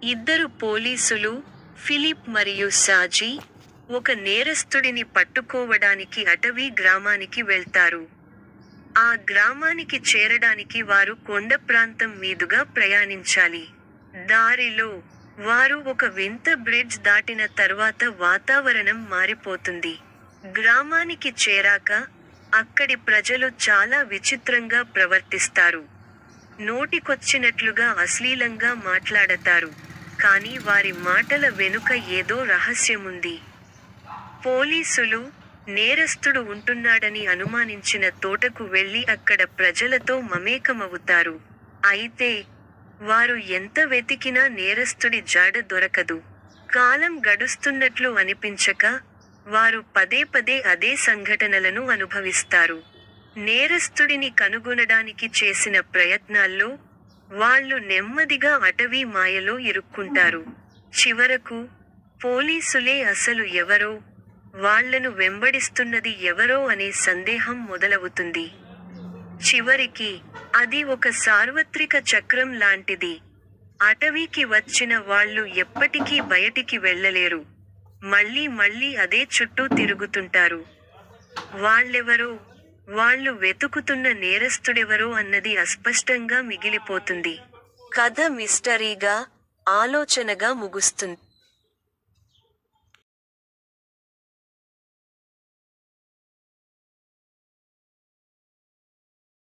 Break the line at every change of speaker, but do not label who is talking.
ఇద్దరు పోలీసులు, ఫిలిప్ మరియు సాజీ, ఒక నేరస్థుడిని పట్టుకోవడానికి అటవీ గ్రామానికి వెళ్తారు. ఆ గ్రామానికి చేరడానికి వారు కొండ ప్రాంతం మీదుగా ప్రయాణించాలి. దారిలో, వారు ఒక వింత బ్రిడ్జ్ దాటిన తర్వాత వాతావరణం మారిపోతుంది. గ్రామానికి చేరాక, అక్కడి ప్రజలు చాలా విచిత్రంగా ప్రవర్తిస్తారు. నోటికొచ్చినట్లుగా అశ్లీలంగా మాట్లాడతారు. కానీ వారి మాటల వెనుక ఏదో రహస్యముంది. పోలీసులు, నేరస్థుడు ఉంటున్నాడని అనుమానించిన తోటకు వెళ్లి అక్కడ ప్రజలతో మమేకమవుతారు. అయితే, వారు ఎంత వెతికినా నేరస్థుడి జాడ దొరకదు. కాలం గడుస్తున్నట్లు అనిపించక, వారు పదే పదే అదే సంఘటనలను అనుభవిస్తారు. నేరస్థుడిని కనుగొనడానికి చేసిన ప్రయత్నాల్లో, వాళ్ళు నెమ్మదిగా అటవీ మాయలో ఇరుక్కుంటారు. చివరకు, పోలీసులే అసలు ఎవరో, వాళ్లను వెంబడిస్తున్నది ఎవరో అనే సందేహం మొదలవుతుంది. చివరికి, అది ఒక సార్వత్రిక చక్రం లాంటిది. అటవీకి వచ్చిన వాళ్ళు ఎప్పటికీ బయటికి వెళ్లలేరు. మళ్లీ మళ్లీ అదే చుట్టూ తిరుగుతుంటారు. వాళ్ళెవరో, వాళ్ళు వెతుకుతున్న నేరస్థుడెవరో అన్నది అస్పష్టంగా మిగిలిపోతుంది. కథ మిస్టరీగా, ఆలోచనగా ముగుస్తుంది.